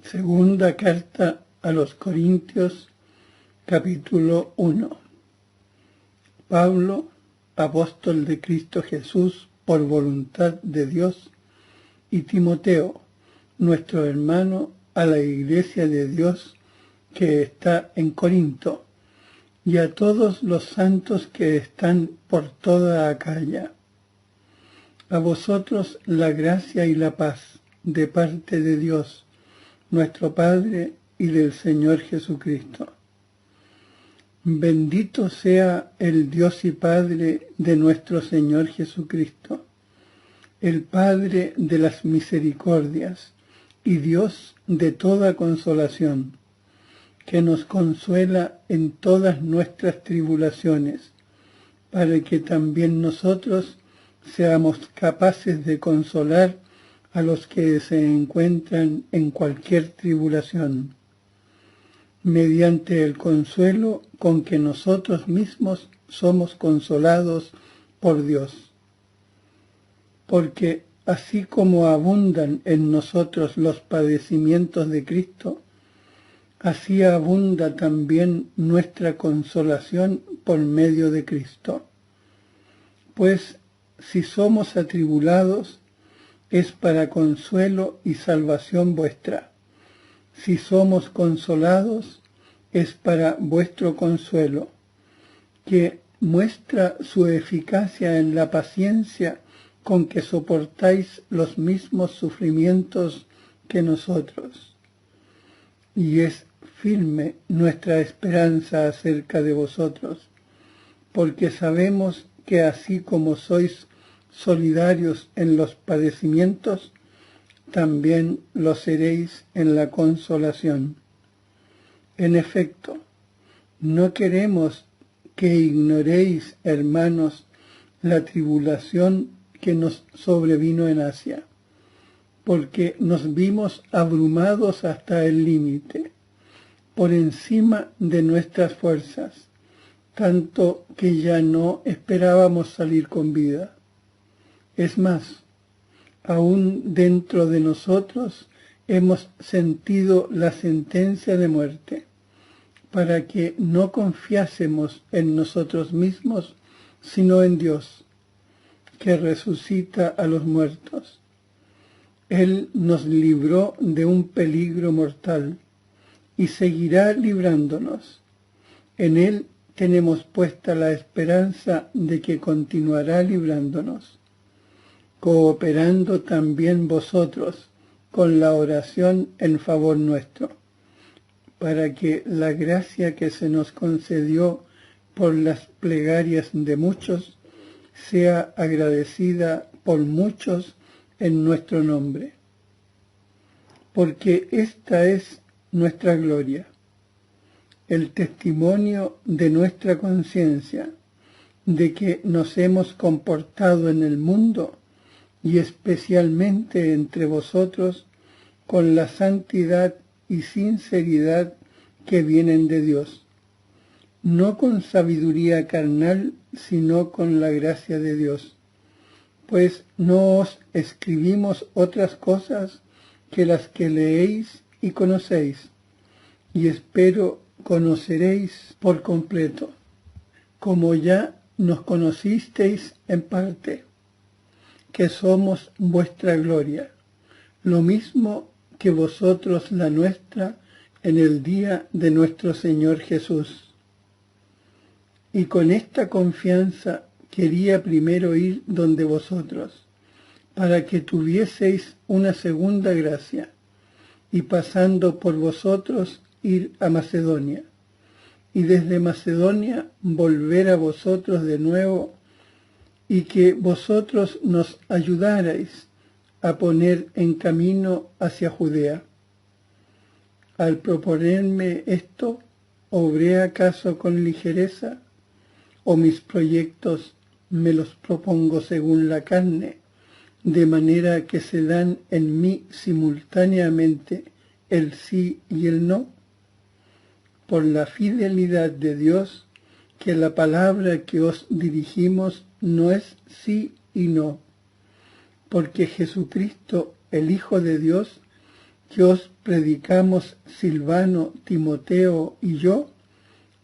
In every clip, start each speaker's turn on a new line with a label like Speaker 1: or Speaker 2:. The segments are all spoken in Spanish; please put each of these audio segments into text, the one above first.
Speaker 1: Segunda carta a los Corintios, capítulo 1. Pablo, apóstol de Cristo Jesús por voluntad de Dios, y Timoteo, nuestro hermano, a la iglesia de Dios que está en Corinto, y a todos los santos que están por toda Acaya. A vosotros la gracia y la paz de parte de Dios, nuestro Padre, y del Señor Jesucristo. Bendito sea el Dios y Padre de nuestro Señor Jesucristo, el Padre de las misericordias y Dios de toda consolación, que nos consuela en todas nuestras tribulaciones, para que también nosotros seamos capaces de consolar a los que se encuentran en cualquier tribulación, mediante el consuelo con que nosotros mismos somos consolados por Dios. Porque así como abundan en nosotros los padecimientos de Cristo, así abunda también nuestra consolación por medio de Cristo. Pues si somos atribulados, es para consuelo y salvación vuestra. Si somos consolados, es para vuestro consuelo, que muestra su eficacia en la paciencia con que soportáis los mismos sufrimientos que nosotros. Y es firme nuestra esperanza acerca de vosotros, porque sabemos que así como sois solidarios en los padecimientos, también lo seréis en la consolación. En efecto, no queremos que ignoréis, hermanos, la tribulación que nos sobrevino en Asia, porque nos vimos abrumados hasta el límite, por encima de nuestras fuerzas, tanto que ya no esperábamos salir con vida. Es más, aún dentro de nosotros hemos sentido la sentencia de muerte, para que no confiásemos en nosotros mismos, sino en Dios, que resucita a los muertos. Él nos libró de un peligro mortal y seguirá librándonos. En Él tenemos puesta la esperanza de que continuará librándonos, cooperando también vosotros con la oración en favor nuestro, para que la gracia que se nos concedió por las plegarias de muchos sea agradecida por muchos en nuestro nombre. Porque esta es nuestra gloria, el testimonio de nuestra conciencia, de que nos hemos comportado en el mundo y especialmente entre vosotros con la santidad y sinceridad que vienen de Dios, no con sabiduría carnal, sino con la gracia de Dios. Pues no os escribimos otras cosas que las que leéis y conocéis, y espero conoceréis por completo, como ya nos conocisteis en parte, que somos vuestra gloria, lo mismo que vosotros la nuestra en el día de nuestro Señor Jesús. Y con esta confianza quería primero ir donde vosotros, para que tuvieseis una segunda gracia, y pasando por vosotros ir a Macedonia, y desde Macedonia volver a vosotros de nuevo, y que vosotros nos ayudarais a poner en camino hacia Judea. Al proponerme esto, ¿obré acaso con ligereza? ¿O mis proyectos me los propongo según la carne, de manera que se dan en mí simultáneamente el sí y el no? Por la fidelidad de Dios, que la palabra que os dirigimos no es sí y no, porque Jesucristo, el Hijo de Dios, que os predicamos Silvano, Timoteo y yo,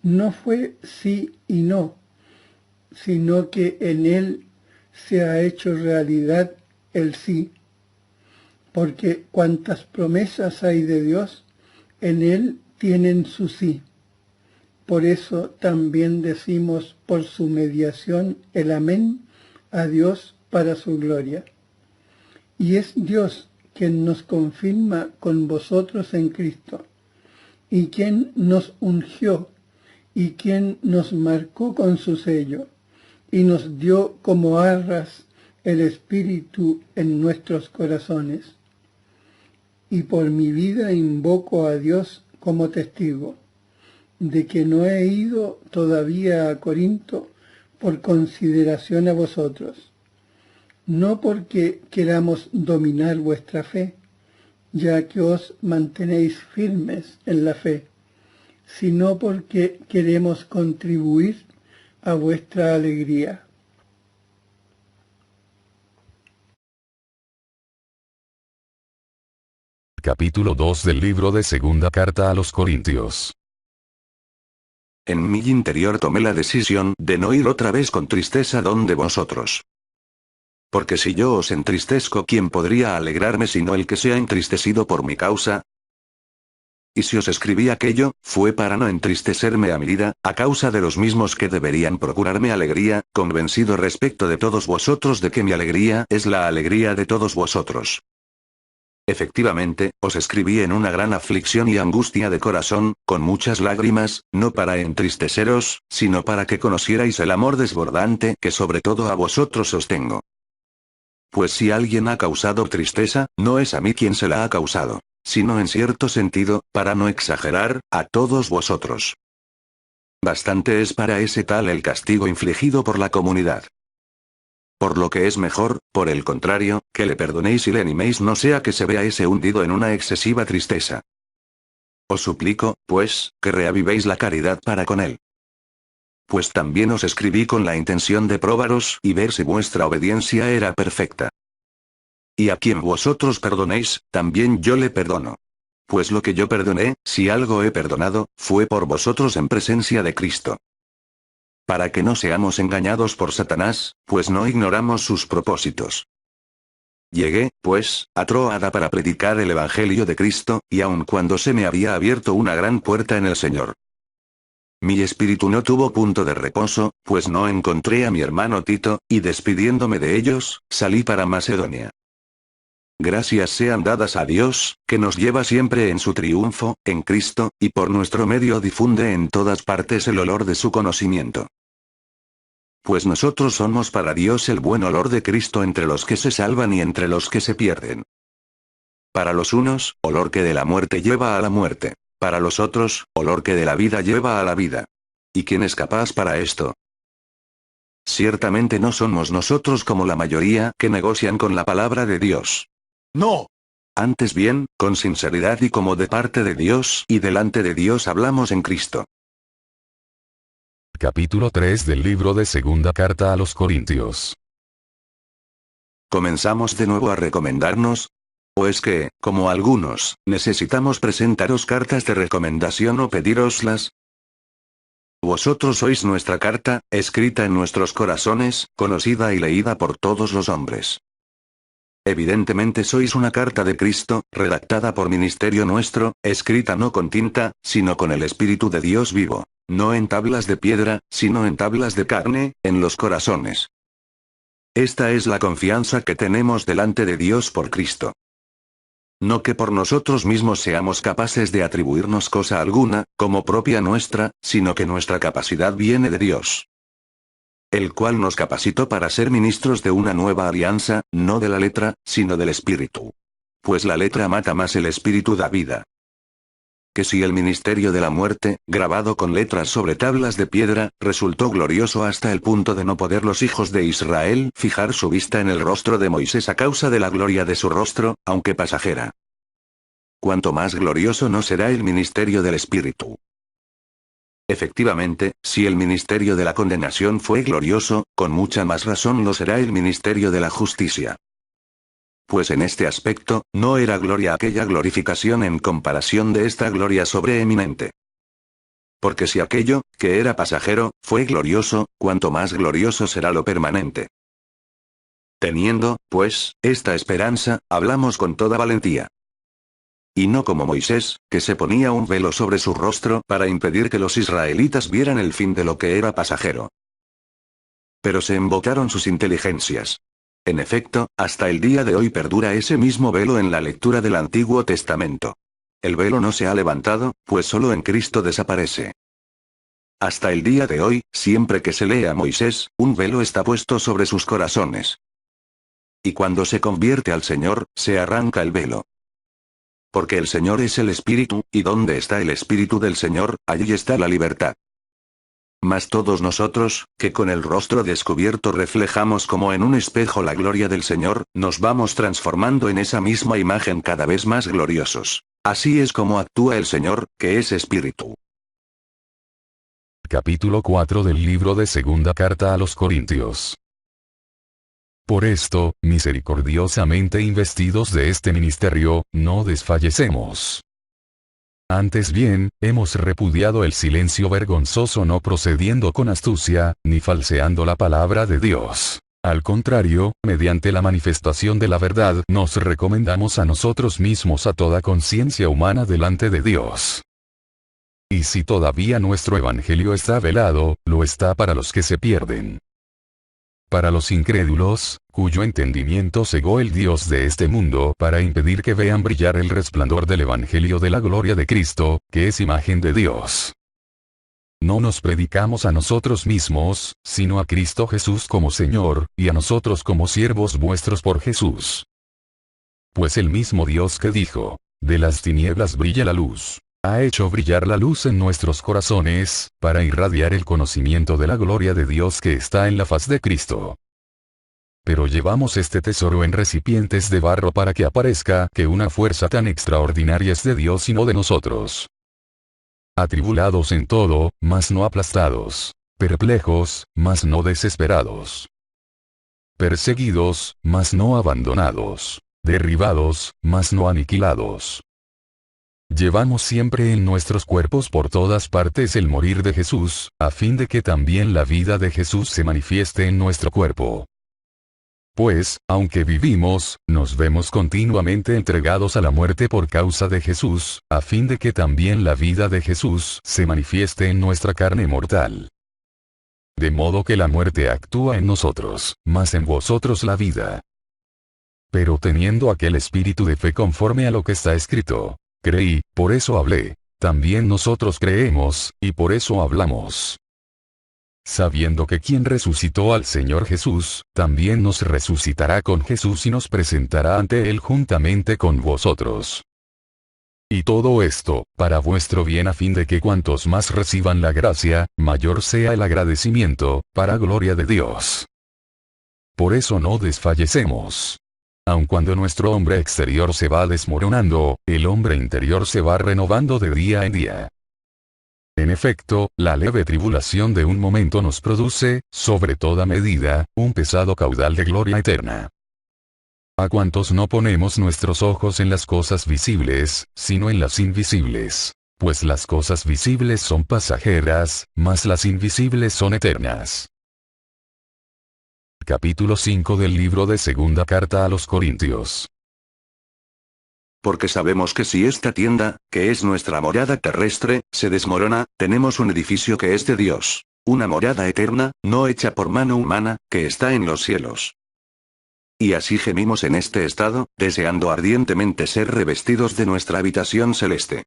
Speaker 1: no fue sí y no, sino que en él se ha hecho realidad el sí, porque cuantas promesas hay de Dios, en él tienen su sí. Por eso también decimos por su mediación el amén a Dios para su gloria. Y es Dios quien nos confirma con vosotros en Cristo, y quien nos ungió, y quien nos marcó con su sello, y nos dio como arras el Espíritu en nuestros corazones. Y por mi vida invoco a Dios como testigo, de que no he ido todavía a Corinto por consideración a vosotros, no porque queramos dominar vuestra fe, ya que os mantenéis firmes en la fe, sino porque queremos contribuir a vuestra alegría.
Speaker 2: Capítulo 2 del libro de Segunda Carta a los Corintios.
Speaker 3: En mi interior tomé la decisión de no ir otra vez con tristeza donde vosotros. Porque si yo os entristezco, ¿quién podría alegrarme sino el que sea entristecido por mi causa? Y si os escribí aquello, fue para no entristecerme a mi vida, a causa de los mismos que deberían procurarme alegría, convencido respecto de todos vosotros de que mi alegría es la alegría de todos vosotros. Efectivamente, os escribí en una gran aflicción y angustia de corazón, con muchas lágrimas, no para entristeceros, sino para que conocierais el amor desbordante que sobre todo a vosotros os tengo. Pues si alguien ha causado tristeza, no es a mí quien se la ha causado, sino en cierto sentido, para no exagerar, a todos vosotros. Bastante es para ese tal el castigo infligido por la comunidad. Por lo que es mejor, por el contrario, que le perdonéis y le animéis, no sea que se vea ese hundido en una excesiva tristeza. Os suplico, pues, que reavivéis la caridad para con él. Pues también os escribí con la intención de probaros y ver si vuestra obediencia era perfecta. Y a quien vosotros perdonéis, también yo le perdono. Pues lo que yo perdoné, si algo he perdonado, fue por vosotros en presencia de Cristo. Para que no seamos engañados por Satanás, pues no ignoramos sus propósitos. Llegué, pues, a Troada para predicar el Evangelio de Cristo, y aun cuando se me había abierto una gran puerta en el Señor, mi espíritu no tuvo punto de reposo, pues no encontré a mi hermano Tito, y despidiéndome de ellos, salí para Macedonia. Gracias sean dadas a Dios, que nos lleva siempre en su triunfo, en Cristo, y por nuestro medio difunde en todas partes el olor de su conocimiento. Pues nosotros somos para Dios el buen olor de Cristo entre los que se salvan y entre los que se pierden. Para los unos, olor que de la muerte lleva a la muerte. Para los otros, olor que de la vida lleva a la vida. ¿Y quién es capaz para esto? Ciertamente no somos nosotros como la mayoría que negocian con la palabra de Dios. No. Antes bien, con sinceridad y como de parte de Dios y delante de Dios hablamos en Cristo.
Speaker 2: Capítulo 3 del libro de Segunda Carta a los Corintios.
Speaker 3: ¿Comenzamos de nuevo a recomendarnos? ¿O es que, como algunos, necesitamos presentaros cartas de recomendación o pedíroslas? Vosotros sois nuestra carta, escrita en nuestros corazones, conocida y leída por todos los hombres. Evidentemente sois una carta de Cristo, redactada por ministerio nuestro, escrita no con tinta, sino con el Espíritu de Dios vivo, no en tablas de piedra, sino en tablas de carne, en los corazones. Esta es la confianza que tenemos delante de Dios por Cristo. No que por nosotros mismos seamos capaces de atribuirnos cosa alguna, como propia nuestra, sino que nuestra capacidad viene de Dios, el cual nos capacitó para ser ministros de una nueva alianza, no de la letra, sino del Espíritu. Pues la letra mata, más el Espíritu da vida. Que si el ministerio de la muerte, grabado con letras sobre tablas de piedra, resultó glorioso hasta el punto de no poder los hijos de Israel fijar su vista en el rostro de Moisés a causa de la gloria de su rostro, aunque pasajera, cuanto más glorioso no será el ministerio del Espíritu. Efectivamente, si el ministerio de la condenación fue glorioso, con mucha más razón lo será el ministerio de la justicia. pues en este aspecto, no era gloria aquella glorificación en comparación de esta gloria sobreeminente. Porque si aquello, que era pasajero, fue glorioso, cuanto más glorioso será lo permanente. Teniendo, pues, esta esperanza, hablamos con toda valentía. Y no como Moisés, que se ponía un velo sobre su rostro para impedir que los israelitas vieran el fin de lo que era pasajero. Pero se embotaron sus inteligencias. En efecto, hasta el día de hoy perdura ese mismo velo en la lectura del Antiguo Testamento. El velo no se ha levantado, pues solo en Cristo desaparece. Hasta el día de hoy, siempre que se lee a Moisés, un velo está puesto sobre sus corazones. Y cuando se convierte al Señor, se arranca el velo. Porque el Señor es el Espíritu, y donde está el Espíritu del Señor, allí está la libertad. Mas todos nosotros, que con el rostro descubierto reflejamos como en un espejo la gloria del Señor, nos vamos transformando en esa misma imagen cada vez más gloriosos. Así es como actúa el Señor, que es Espíritu.
Speaker 2: Capítulo 4 del libro de Segunda Carta a los Corintios. Por esto, misericordiosamente investidos de este ministerio, no desfallecemos. Antes bien, hemos repudiado el silencio vergonzoso, no procediendo con astucia, ni falseando la palabra de Dios. Al contrario, mediante la manifestación de la verdad, nos recomendamos a nosotros mismos a toda conciencia humana delante de Dios. Y si todavía nuestro evangelio está velado, lo está para los que se pierden. Para los incrédulos, cuyo entendimiento cegó el Dios de este mundo para impedir que vean brillar el resplandor del evangelio de la gloria de Cristo, que es imagen de Dios. No nos predicamos a nosotros mismos, sino a Cristo Jesús como Señor, y a nosotros como siervos vuestros por Jesús. Pues el mismo Dios que dijo, de las tinieblas brilla la luz, ha hecho brillar la luz en nuestros corazones, para irradiar el conocimiento de la gloria de Dios que está en la faz de Cristo. Pero llevamos este tesoro en recipientes de barro para que aparezca que una fuerza tan extraordinaria es de Dios y no de nosotros. Atribulados en todo, mas no aplastados. Perplejos, mas no desesperados. Perseguidos, mas no abandonados. Derribados, mas no aniquilados. Llevamos siempre en nuestros cuerpos por todas partes el morir de Jesús, a fin de que también la vida de Jesús se manifieste en nuestro cuerpo. Pues, aunque vivimos, nos vemos continuamente entregados a la muerte por causa de Jesús, a fin de que también la vida de Jesús se manifieste en nuestra carne mortal. De modo que la muerte actúa en nosotros, mas en vosotros la vida. Pero teniendo aquel espíritu de fe conforme a lo que está escrito, creí, por eso hablé. También nosotros creemos, y por eso hablamos. Sabiendo que quien resucitó al Señor Jesús, también nos resucitará con Jesús y nos presentará ante Él juntamente con vosotros. Y todo esto, para vuestro bien a fin de que cuantos más reciban la gracia, mayor sea el agradecimiento, para gloria de Dios. Por eso no desfallecemos. Aun cuando nuestro hombre exterior se va desmoronando, el hombre interior se va renovando de día en día. En efecto, la leve tribulación de un momento nos produce, sobre toda medida, un pesado caudal de gloria eterna. A cuantos no ponemos nuestros ojos en las cosas visibles, sino en las invisibles. Pues las cosas visibles son pasajeras, mas las invisibles son eternas. Capítulo 5 del libro de Segunda Carta a los Corintios.
Speaker 3: Porque sabemos que si esta tienda, que es nuestra morada terrestre, se desmorona, tenemos un edificio que es de Dios, una morada eterna, no hecha por mano humana, que está en los cielos. Y así gemimos en este estado, deseando ardientemente ser revestidos de nuestra habitación celeste.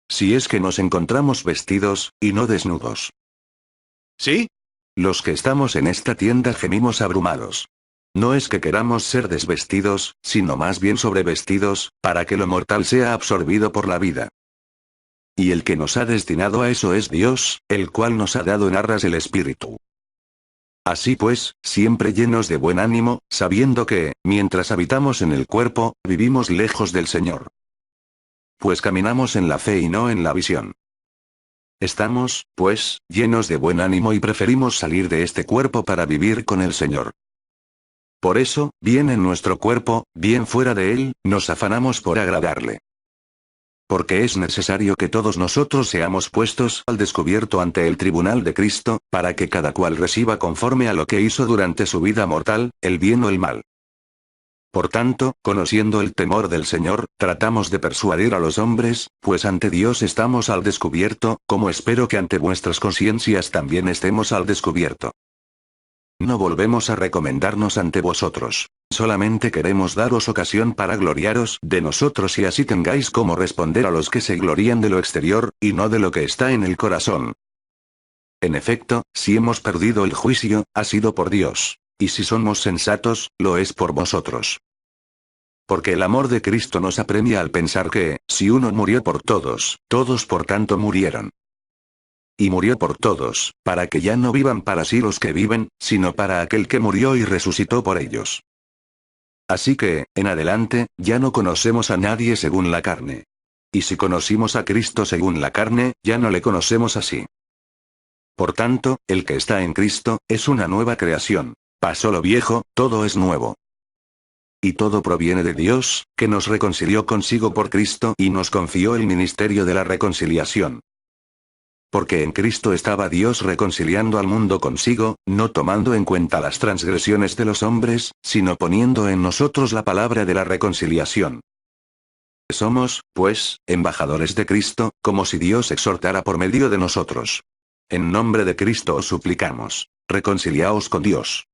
Speaker 3: Si es que nos encontramos vestidos, y no desnudos. ¿Sí? Los que estamos en esta tienda gemimos abrumados. No es que queramos ser desvestidos, sino más bien sobrevestidos, para que lo mortal sea absorbido por la vida. Y el que nos ha destinado a eso es Dios, el cual nos ha dado en arras el Espíritu. Así pues, siempre llenos de buen ánimo, sabiendo que, mientras habitamos en el cuerpo, vivimos lejos del Señor. Pues caminamos en la fe y no en la visión. Estamos, pues, llenos de buen ánimo y preferimos salir de este cuerpo para vivir con el Señor. Por eso, bien en nuestro cuerpo, bien fuera de él, nos afanamos por agradarle. Porque es necesario que todos nosotros seamos puestos al descubierto ante el tribunal de Cristo, para que cada cual reciba conforme a lo que hizo durante su vida mortal, el bien o el mal. Por tanto, conociendo el temor del Señor, tratamos de persuadir a los hombres, pues ante Dios estamos al descubierto, como espero que ante vuestras conciencias también estemos al descubierto. No volvemos a recomendarnos ante vosotros. Solamente queremos daros ocasión para gloriaros de nosotros y así tengáis cómo responder a los que se glorían de lo exterior, y no de lo que está en el corazón. En efecto, si hemos perdido el juicio, ha sido por Dios. Y si somos sensatos, lo es por vosotros. Porque el amor de Cristo nos apremia al pensar que, si uno murió por todos, todos por tanto murieron. Y murió por todos, para que ya no vivan para sí los que viven, sino para aquel que murió y resucitó por ellos. Así que, en adelante, ya no conocemos a nadie según la carne. Y si conocimos a Cristo según la carne, ya no le conocemos así. Por tanto, el que está en Cristo, es una nueva creación. Pasó lo viejo, todo es nuevo. Y todo proviene de Dios, que nos reconcilió consigo por Cristo y nos confió el ministerio de la reconciliación. Porque en Cristo estaba Dios reconciliando al mundo consigo, no tomando en cuenta las transgresiones de los hombres, sino poniendo en nosotros la palabra de la reconciliación. Somos, pues, embajadores de Cristo, como si Dios exhortara por medio de nosotros. En nombre de Cristo os suplicamos, reconciliaos con Dios.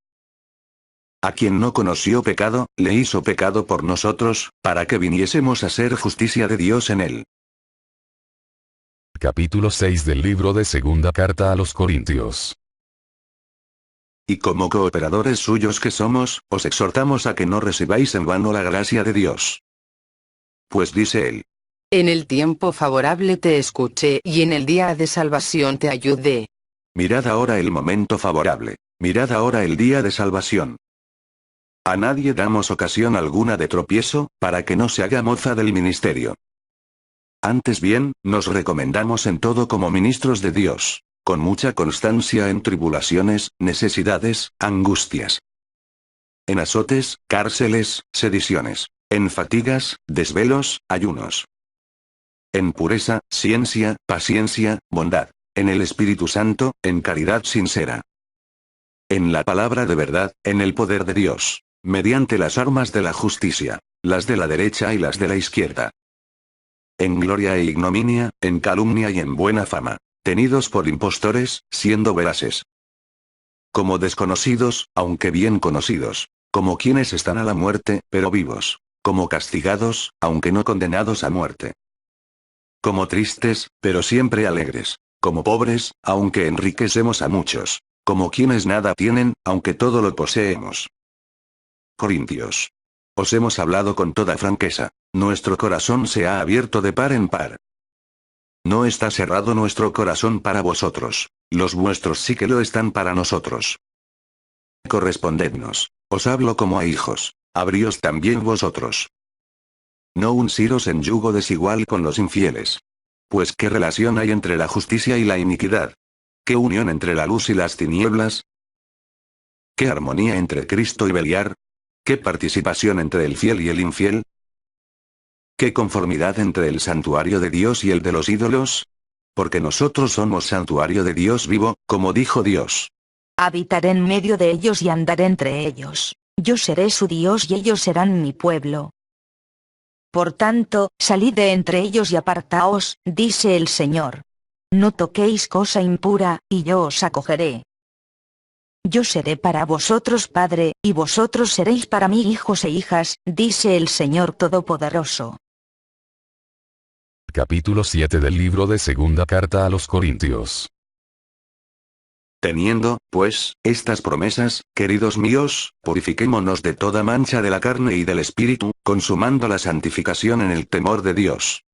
Speaker 3: A quien no conoció pecado, le hizo pecado por nosotros, para que viniésemos a ser justicia de Dios en él.
Speaker 2: Capítulo 6 del libro de Segunda Carta a los Corintios.
Speaker 3: Y como cooperadores suyos que somos, os exhortamos a que no recibáis en vano la gracia de Dios. Pues dice él:
Speaker 4: En el tiempo favorable te escuché y en el día de salvación te ayudé.
Speaker 3: Mirad ahora el momento favorable. Mirad ahora el día de salvación. A nadie damos ocasión alguna de tropiezo, para que no se haga mofa del ministerio. Antes bien, nos recomendamos en todo como ministros de Dios, con mucha constancia en tribulaciones, necesidades, angustias. En azotes, cárceles, sediciones. En fatigas, desvelos, ayunos. En pureza, ciencia, paciencia, bondad. En el Espíritu Santo, en caridad sincera. En la palabra de verdad, en el poder de Dios. Mediante las armas de la justicia, las de la derecha y las de la izquierda. En gloria e ignominia, en calumnia y en buena fama. Tenidos por impostores, siendo veraces. Como desconocidos, aunque bien conocidos. Como quienes están a la muerte, pero vivos. Como castigados, aunque no condenados a muerte. Como tristes, pero siempre alegres. Como pobres, aunque enriquecemos a muchos. Como quienes nada tienen, aunque todo lo poseemos. Corintios. Os hemos hablado con toda franqueza. Nuestro corazón se ha abierto de par en par. No está cerrado nuestro corazón para vosotros. Los vuestros sí que lo están para nosotros. Correspondednos. Os hablo como a hijos. Abríos también vosotros. No unciros en yugo desigual con los infieles. Pues ¿qué relación hay entre la justicia y la iniquidad? ¿Qué unión entre la luz y las tinieblas? ¿Qué armonía entre Cristo y Beliar? ¿Qué participación entre el fiel y el infiel? ¿Qué conformidad entre el santuario de Dios y el de los ídolos? Porque nosotros somos santuario de Dios vivo, como dijo Dios.
Speaker 5: Habitaré en medio de ellos y andaré entre ellos. Yo seré su Dios y ellos serán mi pueblo. Por tanto, salid de entre ellos y apartaos, dice el Señor. No toquéis cosa impura, y yo os acogeré. Yo seré para vosotros padre, y vosotros seréis para mí hijos e hijas, dice el Señor Todopoderoso.
Speaker 2: Capítulo 7 del libro de Segunda Carta a los Corintios.
Speaker 3: Teniendo, pues, estas promesas, queridos míos, purifiquémonos de toda mancha de la carne y del espíritu, consumando la santificación en el temor de Dios.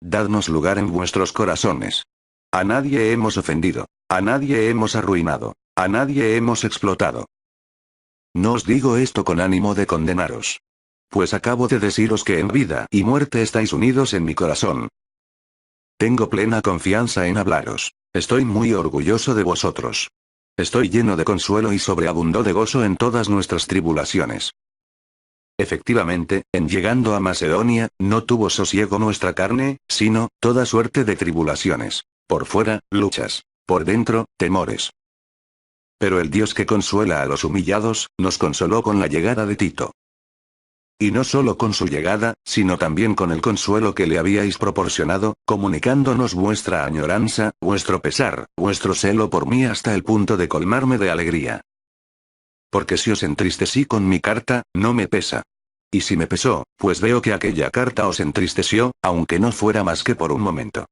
Speaker 3: Dadnos lugar en vuestros corazones. A nadie hemos ofendido, a nadie hemos arruinado, a nadie hemos explotado. No os digo esto con ánimo de condenaros. Pues acabo de deciros que en vida y muerte estáis unidos en mi corazón. Tengo plena confianza en hablaros. Estoy muy orgulloso de vosotros. Estoy lleno de consuelo y sobreabundo de gozo en todas nuestras tribulaciones. Efectivamente, en llegando a Macedonia, no tuvo sosiego nuestra carne, sino, toda suerte de tribulaciones. Por fuera, luchas. Por dentro, temores. Pero el Dios que consuela a los humillados, nos consoló con la llegada de Tito. Y no solo con su llegada, sino también con el consuelo que le habíais proporcionado, comunicándonos vuestra añoranza, vuestro pesar, vuestro celo por mí hasta el punto de colmarme de alegría. Porque si os entristecí con mi carta, no me pesa. Y si me pesó, pues veo que aquella carta os entristeció, aunque no fuera más que por un momento.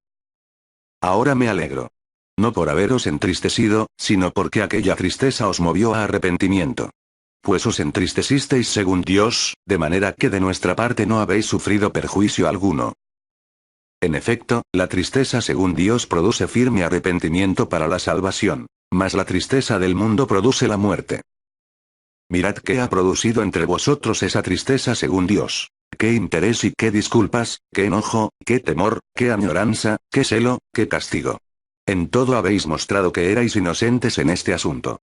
Speaker 3: Ahora me alegro. No por haberos entristecido, sino porque aquella tristeza os movió a arrepentimiento. Pues os entristecisteis según Dios, de manera que de nuestra parte no habéis sufrido perjuicio alguno. En efecto, la tristeza según Dios produce firme arrepentimiento para la salvación, mas la tristeza del mundo produce la muerte. Mirad qué ha producido entre vosotros esa tristeza según Dios. Qué interés y qué disculpas, qué enojo, qué temor, qué añoranza, qué celo, qué castigo. En todo habéis mostrado que erais inocentes en este asunto.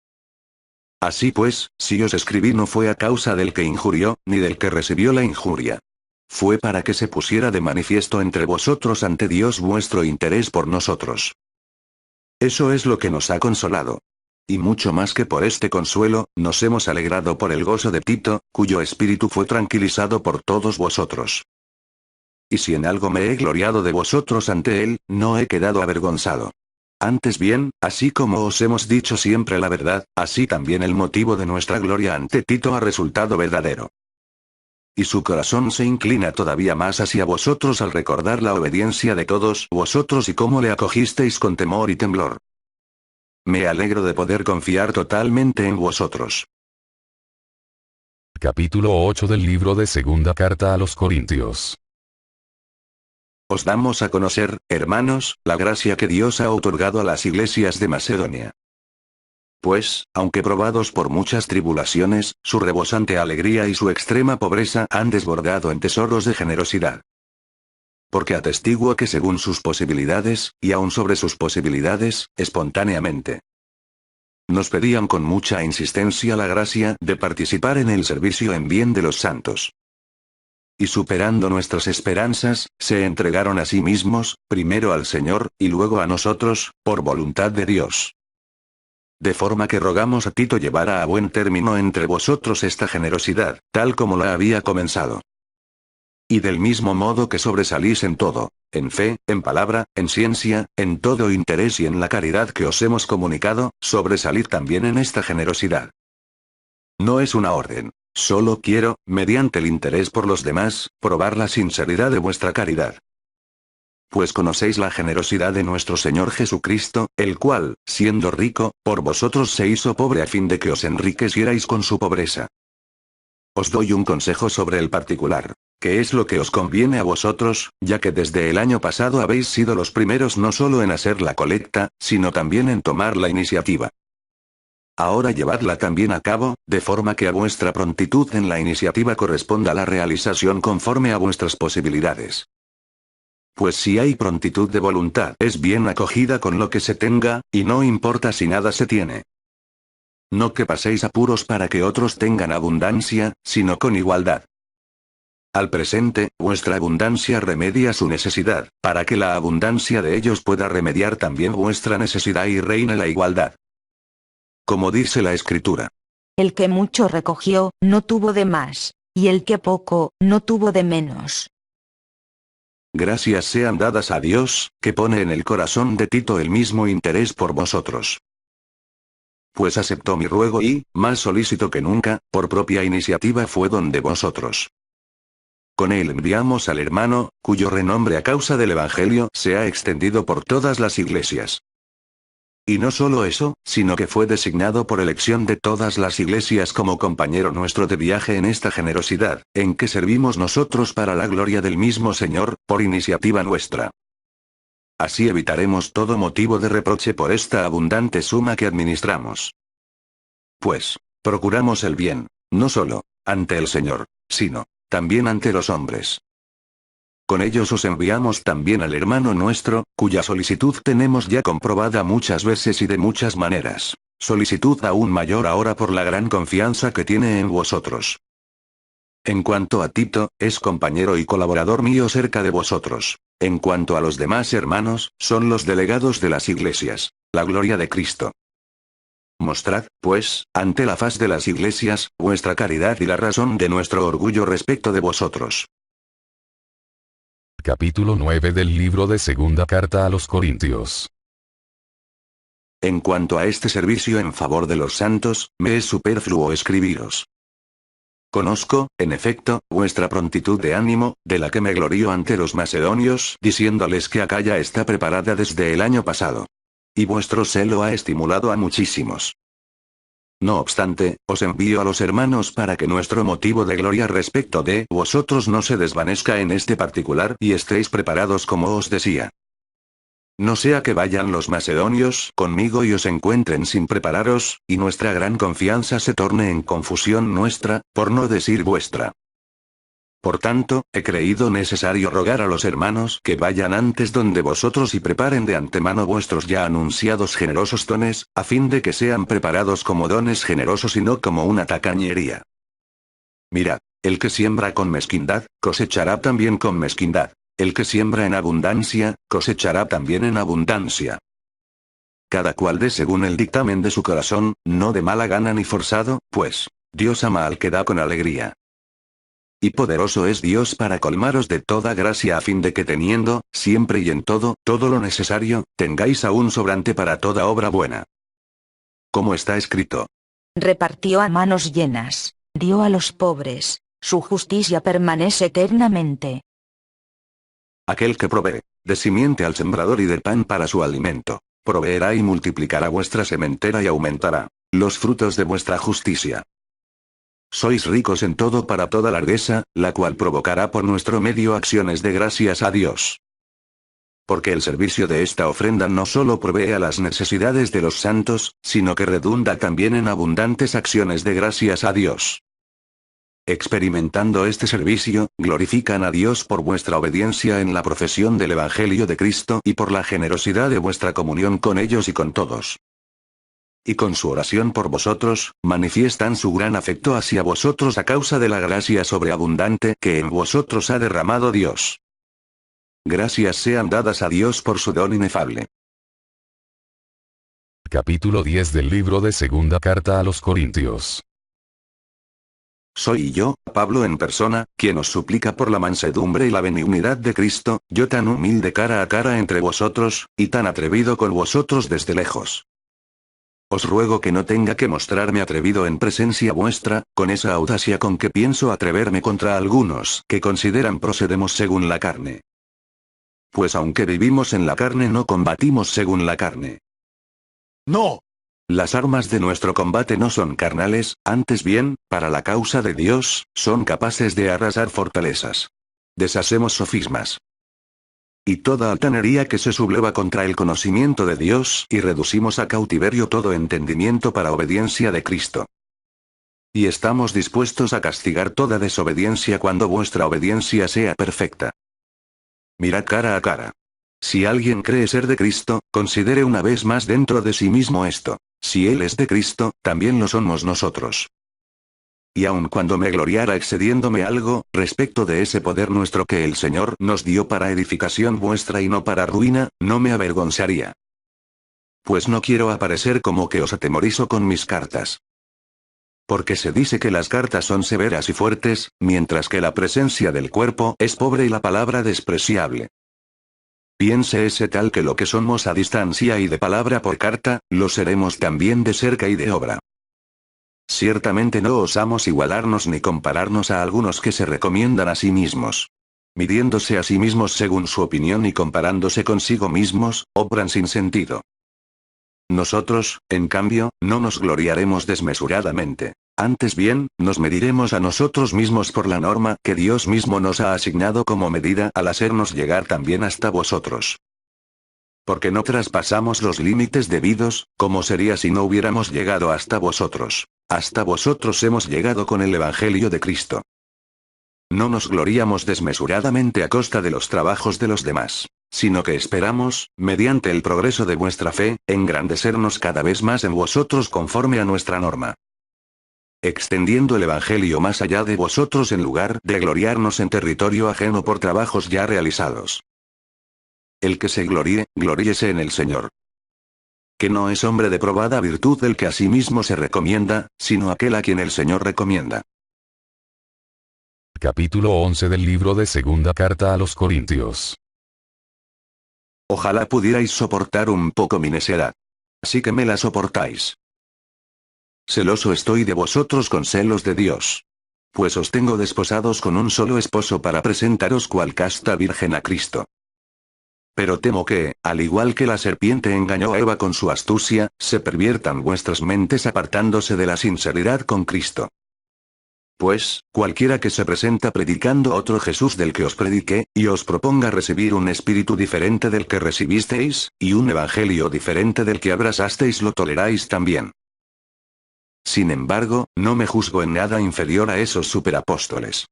Speaker 3: Así pues, si os escribí no fue a causa del que injurió, ni del que recibió la injuria. Fue para que se pusiera de manifiesto entre vosotros ante Dios vuestro interés por nosotros. Eso es lo que nos ha consolado. Y mucho más que por este consuelo, nos hemos alegrado por el gozo de Tito, cuyo espíritu fue tranquilizado por todos vosotros. Y si en algo me he gloriado de vosotros ante él, no he quedado avergonzado. Antes bien, así como os hemos dicho siempre la verdad, así también el motivo de nuestra gloria ante Tito ha resultado verdadero. Y su corazón se inclina todavía más hacia vosotros al recordar la obediencia de todos vosotros y cómo le acogisteis con temor y temblor. Me alegro de poder confiar totalmente en vosotros.
Speaker 2: Capítulo 8 del libro de Segunda Carta a los Corintios.
Speaker 3: Os damos a conocer, hermanos, la gracia que Dios ha otorgado a las iglesias de Macedonia. Pues, aunque probados por muchas tribulaciones, su rebosante alegría y su extrema pobreza han desbordado en tesoros de generosidad. Porque atestiguo que según sus posibilidades, y aun sobre sus posibilidades, espontáneamente, nos pedían con mucha insistencia la gracia de participar en el servicio en bien de los santos. Y superando nuestras esperanzas, se entregaron a sí mismos, primero al Señor, y luego a nosotros, por voluntad de Dios. De forma que rogamos a Tito llevara a buen término entre vosotros esta generosidad, tal como la había comenzado. Y del mismo modo que sobresalís en todo, en fe, en palabra, en ciencia, en todo interés y en la caridad que os hemos comunicado, sobresalid también en esta generosidad. No es una orden. Solo quiero, mediante el interés por los demás, probar la sinceridad de vuestra caridad. Pues conocéis la generosidad de nuestro Señor Jesucristo, el cual, siendo rico, por vosotros se hizo pobre a fin de que os enriquecierais con su pobreza. Os doy un consejo sobre el particular, que es lo que os conviene a vosotros, ya que desde el año pasado habéis sido los primeros no solo en hacer la colecta, sino también en tomar la iniciativa. Ahora llevadla también a cabo, de forma que a vuestra prontitud en la iniciativa corresponda la realización conforme a vuestras posibilidades. Pues si hay prontitud de voluntad, es bien acogida con lo que se tenga, y no importa si nada se tiene. No que paséis apuros para que otros tengan abundancia, sino con igualdad. Al presente, vuestra abundancia remedia su necesidad, para que la abundancia de ellos pueda remediar también vuestra necesidad y reine la igualdad. Como dice la Escritura.
Speaker 5: El que mucho recogió, no tuvo de más, y el que poco, no tuvo de menos.
Speaker 3: Gracias sean dadas a Dios, que pone en el corazón de Tito el mismo interés por vosotros. Pues aceptó mi ruego y, más solícito que nunca, por propia iniciativa fue donde vosotros. Con él enviamos al hermano, cuyo renombre a causa del Evangelio se ha extendido por todas las iglesias. Y no solo eso, sino que fue designado por elección de todas las iglesias como compañero nuestro de viaje en esta generosidad, en que servimos nosotros para la gloria del mismo Señor, por iniciativa nuestra. Así evitaremos todo motivo de reproche por esta abundante suma que administramos. Pues, procuramos el bien, no solo ante el Señor, sino también ante los hombres. Con ellos os enviamos también al hermano nuestro, cuya solicitud tenemos ya comprobada muchas veces y de muchas maneras. solicitud aún mayor ahora por la gran confianza que tiene en vosotros. En cuanto a Tito, es compañero y colaborador mío cerca de vosotros. En cuanto a los demás hermanos, son los delegados de las iglesias. La gloria de Cristo. Mostrad, pues, ante la faz de las iglesias, vuestra caridad y la razón de nuestro orgullo respecto de vosotros.
Speaker 2: Capítulo 9 del libro de Segunda Carta a los Corintios.
Speaker 3: En cuanto a este servicio en favor de los santos, me es superfluo escribiros. Conozco, en efecto, vuestra prontitud de ánimo, de la que me glorío ante los macedonios, diciéndoles que Acaya está preparada desde el año pasado. Y vuestro celo ha estimulado a muchísimos. No obstante, os envío a los hermanos para que nuestro motivo de gloria respecto de vosotros no se desvanezca en este particular y estéis preparados como os decía. No sea que vayan los macedonios conmigo y os encuentren sin prepararos, y nuestra gran confianza se torne en confusión nuestra, por no decir vuestra. Por tanto, he creído necesario rogar a los hermanos que vayan antes donde vosotros y preparen de antemano vuestros ya anunciados generosos dones, a fin de que sean preparados como dones generosos y no como una tacañería. Mirad, el que siembra con mezquindad, cosechará también con mezquindad. El que siembra en abundancia, cosechará también en abundancia. Cada cual dé según el dictamen de su corazón, no de mala gana ni forzado, pues, Dios ama al que da con alegría. Y poderoso es Dios para colmaros de toda gracia a fin de que teniendo, siempre y en todo lo necesario, tengáis aún sobrante para toda obra buena. Como está escrito.
Speaker 5: Repartió a manos llenas, dio a los pobres, su justicia permanece eternamente.
Speaker 3: Aquel que provee, de simiente al sembrador y de pan para su alimento, proveerá y multiplicará vuestra sementera y aumentará los frutos de vuestra justicia. Sois ricos en todo para toda largueza, la cual provocará por nuestro medio acciones de gracias a Dios. Porque el servicio de esta ofrenda no solo provee a las necesidades de los santos, sino que redunda también en abundantes acciones de gracias a Dios. Experimentando este servicio, glorifican a Dios por vuestra obediencia en la profesión del Evangelio de Cristo y por la generosidad de vuestra comunión con ellos y con todos. Y con su oración por vosotros, manifiestan su gran afecto hacia vosotros a causa de la gracia sobreabundante que en vosotros ha derramado Dios. Gracias sean dadas a Dios por su don inefable.
Speaker 2: Capítulo 10 del libro de Segunda Carta a los Corintios.
Speaker 3: Soy yo, Pablo en persona, quien os suplica por la mansedumbre y la benignidad de Cristo, yo tan humilde cara a cara entre vosotros, y tan atrevido con vosotros desde lejos. Os ruego que no tenga que mostrarme atrevido en presencia vuestra, con esa audacia con que pienso atreverme contra algunos que consideran procedemos según la carne. Pues aunque vivimos en la carne no combatimos según la carne. No. Las armas de nuestro combate no son carnales, antes bien, para la causa de Dios, son capaces de arrasar fortalezas. Deshacemos sofismas. Y toda altanería que se subleva contra el conocimiento de Dios, y reducimos a cautiverio todo entendimiento para obediencia de Cristo. Y estamos dispuestos a castigar toda desobediencia cuando vuestra obediencia sea perfecta. Mirad cara a cara. Si alguien cree ser de Cristo, considere una vez más dentro de sí mismo esto. Si Él es de Cristo, también lo somos nosotros. Y aun cuando me gloriara excediéndome algo, respecto de ese poder nuestro que el Señor nos dio para edificación vuestra y no para ruina, no me avergonzaría. Pues no quiero aparecer como que os atemorizo con mis cartas. Porque se dice que las cartas son severas y fuertes, mientras que la presencia del cuerpo es pobre y la palabra despreciable. Piense ese tal que lo que somos a distancia y de palabra por carta, lo seremos también de cerca y de obra. Ciertamente no osamos igualarnos ni compararnos a algunos que se recomiendan a sí mismos. Midiéndose a sí mismos según su opinión y comparándose consigo mismos, obran sin sentido. Nosotros, en cambio, no nos gloriaremos desmesuradamente. Antes bien, nos mediremos a nosotros mismos por la norma que Dios mismo nos ha asignado como medida al hacernos llegar también hasta vosotros. Porque no traspasamos los límites debidos, como sería si no hubiéramos llegado hasta vosotros. Hasta vosotros hemos llegado con el Evangelio de Cristo. No nos gloriamos desmesuradamente a costa de los trabajos de los demás. sino que esperamos, mediante el progreso de vuestra fe, engrandecernos cada vez más en vosotros conforme a nuestra norma. Extendiendo el Evangelio más allá de vosotros en lugar de gloriarnos en territorio ajeno por trabajos ya realizados. El que se gloríe, gloríese en el Señor. Que no es hombre de probada virtud el que a sí mismo se recomienda, sino aquel a quien el Señor recomienda.
Speaker 2: Capítulo 11 del libro de Segunda Carta a los Corintios.
Speaker 3: Ojalá pudierais soportar un poco mi necedad. Así que me la soportáis. Celoso estoy de vosotros con celos de Dios. Pues os tengo desposados con un solo esposo para presentaros cual casta virgen a Cristo. Pero temo que, al igual que la serpiente engañó a Eva con su astucia, se perviertan vuestras mentes apartándose de la sinceridad con Cristo. Pues, cualquiera que se presenta predicando otro Jesús del que os prediqué, y os proponga recibir un espíritu diferente del que recibisteis, y un evangelio diferente del que abrazasteis, lo toleráis también. Sin embargo, no me juzgo en nada inferior a esos superapóstoles.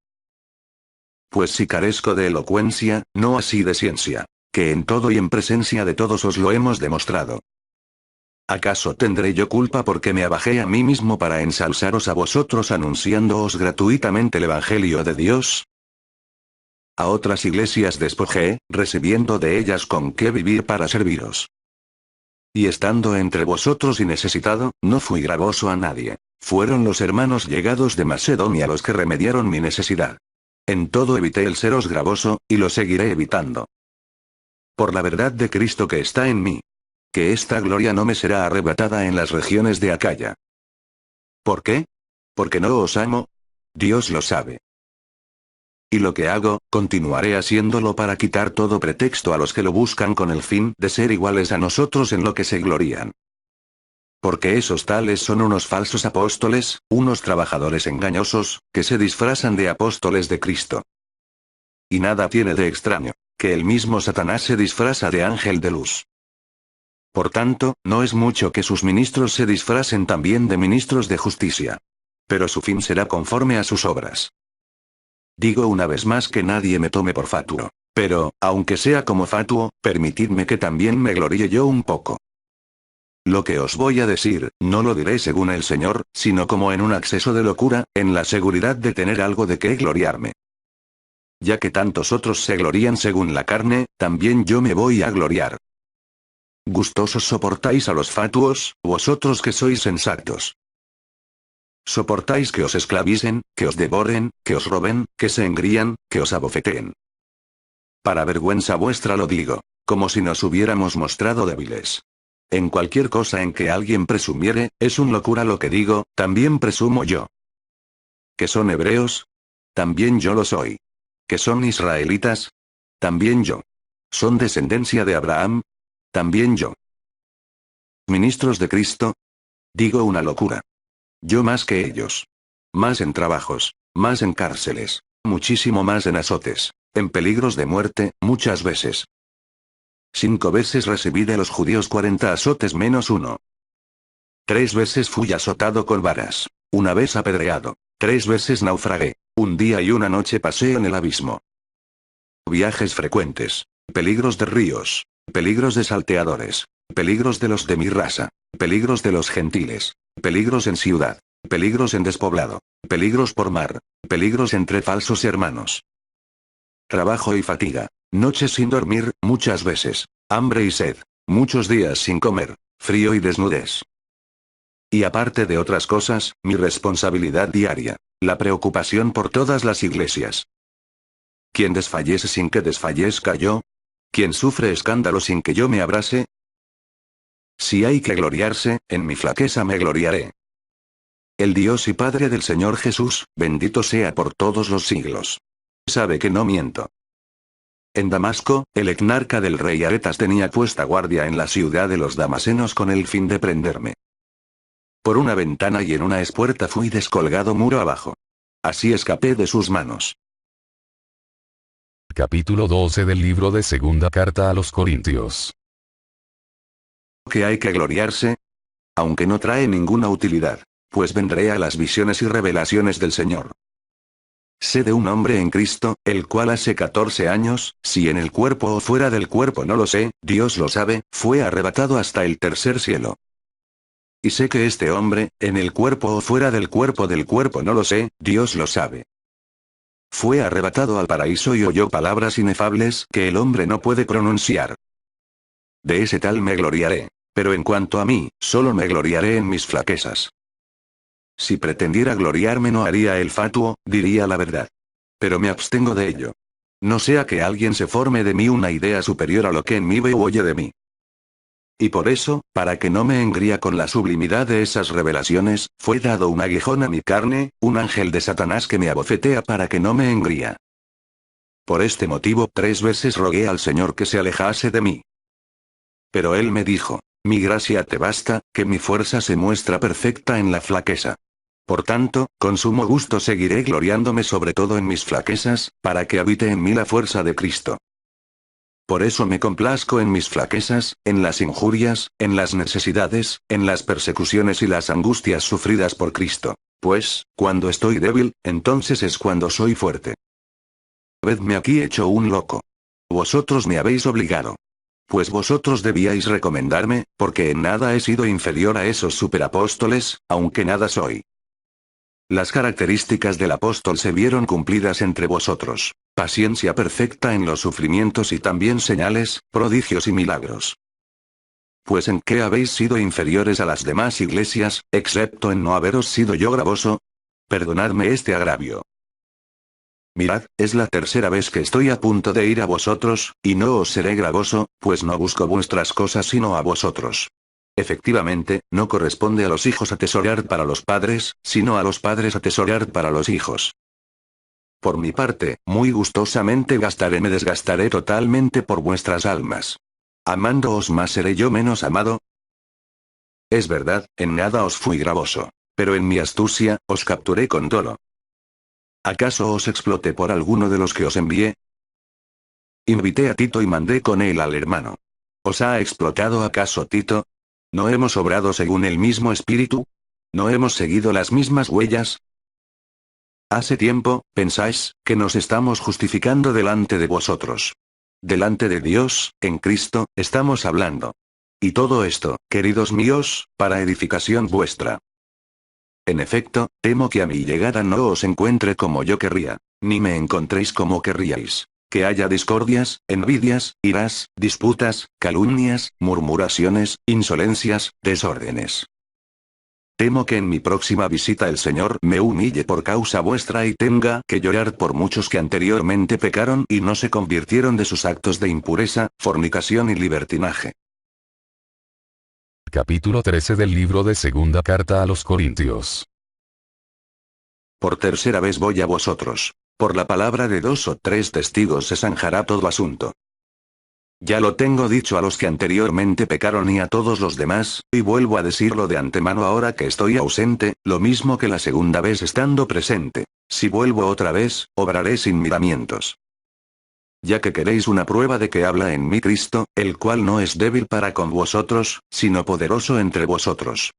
Speaker 3: Pues si carezco de elocuencia, no así de ciencia, que en todo y en presencia de todos os lo hemos demostrado. ¿Acaso tendré yo culpa porque me abajé a mí mismo para ensalzaros a vosotros anunciándoos gratuitamente el Evangelio de Dios? A otras iglesias despojé, recibiendo de ellas con qué vivir para serviros. Y estando entre vosotros y necesitado, no fui gravoso a nadie. Fueron los hermanos llegados de Macedonia los que remediaron mi necesidad. En todo evité el seros gravoso, y lo seguiré evitando. Por la verdad de Cristo que está en mí. Que esta gloria no me será arrebatada en las regiones de Acaya. ¿Por qué? ¿Porque no os amo? Dios lo sabe. Y lo que hago, continuaré haciéndolo para quitar todo pretexto a los que lo buscan con el fin de ser iguales a nosotros en lo que se glorían. Porque esos tales son unos falsos apóstoles, unos trabajadores engañosos, que se disfrazan de apóstoles de Cristo. Y nada tiene de extraño, que el mismo Satanás se disfraza de ángel de luz. Por tanto, no es mucho que sus ministros se disfracen también de ministros de justicia. Pero su fin será conforme a sus obras. Digo una vez más que nadie me tome por fatuo. Pero, aunque sea como fatuo, permitidme que también me gloríe yo un poco. Lo que os voy a decir, no lo diré según el Señor, sino como en un acceso de locura, en la seguridad de tener algo de qué gloriarme. Ya que tantos otros se glorían según la carne, también yo me voy a gloriar. Gustosos soportáis a los fatuos, vosotros que sois sensatos. Soportáis que os esclavicen, que os devoren, que os roben, que se engrían, que os abofeteen. Para vergüenza vuestra lo digo, como si nos hubiéramos mostrado débiles. En cualquier cosa en que alguien presumiere, es un locura lo que digo, también presumo yo. ¿Que son hebreos? También yo lo soy. ¿Que son israelitas? También yo. ¿Son descendencia de Abraham? También yo. ¿Ministros de Cristo? Digo una locura. Yo más que ellos. Más en trabajos, más en cárceles, muchísimo más en azotes, en peligros de muerte, muchas veces. 5 veces recibí de los judíos 40 azotes menos uno. 3 veces fui azotado con varas, 1 vez apedreado, 3 veces naufragué, 1 día y 1 noche pasé en el abismo. Viajes frecuentes, peligros de ríos, peligros de salteadores, peligros de los de mi raza, peligros de los gentiles, peligros en ciudad, peligros en despoblado, peligros por mar, peligros entre falsos hermanos. Trabajo y fatiga, noches sin dormir, muchas veces, hambre y sed, muchos días sin comer, frío y desnudez. Y aparte de otras cosas, mi responsabilidad diaria, la preocupación por todas las iglesias. ¿Quién desfallece sin que desfallezca yo? ¿Quién sufre escándalo sin que yo me abrase? Si hay que gloriarse, en mi flaqueza me gloriaré. El Dios y Padre del Señor Jesús, bendito sea por todos los siglos. Sabe que no miento. En Damasco, el etnarca del rey Aretas tenía puesta guardia en la ciudad de los damasenos con el fin de prenderme. Por una ventana y en una espuerta fui descolgado muro abajo. Así escapé de sus manos.
Speaker 2: Capítulo 12 del libro de Segunda Carta a los Corintios.
Speaker 3: ¿Que hay que gloriarse? Aunque no trae ninguna utilidad, pues vendré a las visiones y revelaciones del Señor. Sé de un hombre en Cristo, el cual hace 14 años, si en el cuerpo o fuera del cuerpo no lo sé, Dios lo sabe, fue arrebatado hasta el tercer cielo. Y sé que este hombre, en el cuerpo o fuera del cuerpo no lo sé, Dios lo sabe. Fue arrebatado al paraíso y oyó palabras inefables que el hombre no puede pronunciar. De ese tal me gloriaré. Pero en cuanto a mí, solo me gloriaré en mis flaquezas. Si pretendiera gloriarme no haría el fatuo, diría la verdad. Pero me abstengo de ello. No sea que alguien se forme de mí una idea superior a lo que en mí ve o oye de mí. Y por eso, para que no me engría con la sublimidad de esas revelaciones, fue dado un aguijón a mi carne, un ángel de Satanás que me abofetea para que no me engría. Por este motivo 3 veces rogué al Señor que se alejase de mí. Pero él me dijo, mi gracia te basta, que mi fuerza se muestra perfecta en la flaqueza. Por tanto, con sumo gusto seguiré gloriándome sobre todo en mis flaquezas, para que habite en mí la fuerza de Cristo. Por eso me complazco en mis flaquezas, en las injurias, en las necesidades, en las persecuciones y las angustias sufridas por Cristo. Pues, cuando estoy débil, entonces es cuando soy fuerte. Vedme aquí hecho un loco. Vosotros me habéis obligado. Pues vosotros debíais recomendarme, porque en nada he sido inferior a esos superapóstoles, aunque nada soy. Las características del apóstol se vieron cumplidas entre vosotros: paciencia perfecta en los sufrimientos y también señales, prodigios y milagros. Pues ¿en qué habéis sido inferiores a las demás iglesias, excepto en no haberos sido yo gravoso? Perdonadme este agravio. Mirad, es la tercera vez que estoy a punto de ir a vosotros, y no os seré gravoso, pues no busco vuestras cosas sino a vosotros. Efectivamente, no corresponde a los hijos atesorar para los padres, sino a los padres atesorar para los hijos. Por mi parte, muy gustosamente me desgastaré totalmente por vuestras almas. Amándoos más seré yo menos amado. Es verdad, en nada os fui gravoso. Pero en mi astucia, os capturé con dolo. ¿Acaso os exploté por alguno de los que os envié? Invité a Tito y mandé con él al hermano. ¿Os ha explotado acaso Tito? ¿No hemos obrado según el mismo espíritu? ¿No hemos seguido las mismas huellas? Hace tiempo, pensáis, que nos estamos justificando delante de vosotros. Delante de Dios, en Cristo, estamos hablando. Y todo esto, queridos míos, para edificación vuestra. En efecto, temo que a mi llegada no os encuentre como yo querría, ni me encontréis como querríais. Que haya discordias, envidias, iras, disputas, calumnias, murmuraciones, insolencias, desórdenes. Temo que en mi próxima visita el Señor me humille por causa vuestra y tenga que llorar por muchos que anteriormente pecaron y no se convirtieron de sus actos de impureza, fornicación y libertinaje.
Speaker 2: Capítulo 13 del libro de Segunda Carta a los Corintios.
Speaker 3: Por tercera vez voy a vosotros. Por la palabra de 2 o 3 testigos se zanjará todo asunto. Ya lo tengo dicho a los que anteriormente pecaron y a todos los demás, y vuelvo a decirlo de antemano ahora que estoy ausente, lo mismo que la segunda vez estando presente. Si vuelvo otra vez, obraré sin miramientos. Ya que queréis una prueba de que habla en mí Cristo, el cual no es débil para con vosotros, sino poderoso entre vosotros.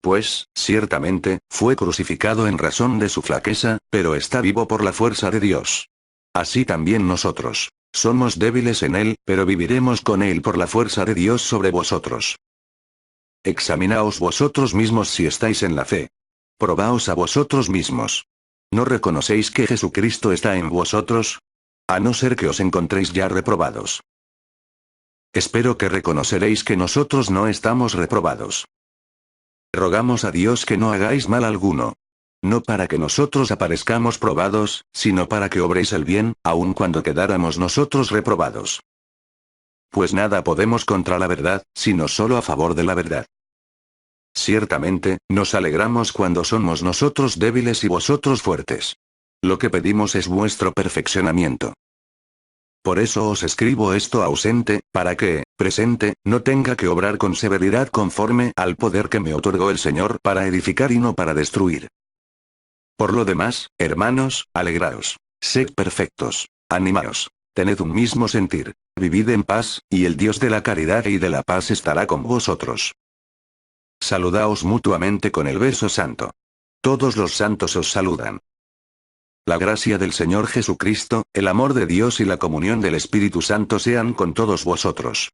Speaker 3: Pues, ciertamente, fue crucificado en razón de su flaqueza, pero está vivo por la fuerza de Dios. Así también nosotros. Somos débiles en él, pero viviremos con él por la fuerza de Dios sobre vosotros. Examinaos vosotros mismos si estáis en la fe. Probaos a vosotros mismos. ¿No reconocéis que Jesucristo está en vosotros? A no ser que os encontréis ya reprobados. Espero que reconoceréis que nosotros no estamos reprobados. Rogamos a Dios que no hagáis mal alguno. No para que nosotros aparezcamos probados, sino para que obréis el bien, aun cuando quedáramos nosotros reprobados. Pues nada podemos contra la verdad, sino solo a favor de la verdad. Ciertamente, nos alegramos cuando somos nosotros débiles y vosotros fuertes. Lo que pedimos es vuestro perfeccionamiento. Por eso os escribo esto ausente, para que, presente, no tenga que obrar con severidad conforme al poder que me otorgó el Señor para edificar y no para destruir. Por lo demás, hermanos, alegraos. Sed perfectos. Animaos. Tened un mismo sentir. Vivid en paz, y el Dios de la caridad y de la paz estará con vosotros. Saludaos mutuamente con el beso santo. Todos los santos os saludan. La gracia del Señor Jesucristo, el amor de Dios y la comunión del Espíritu Santo sean con todos vosotros.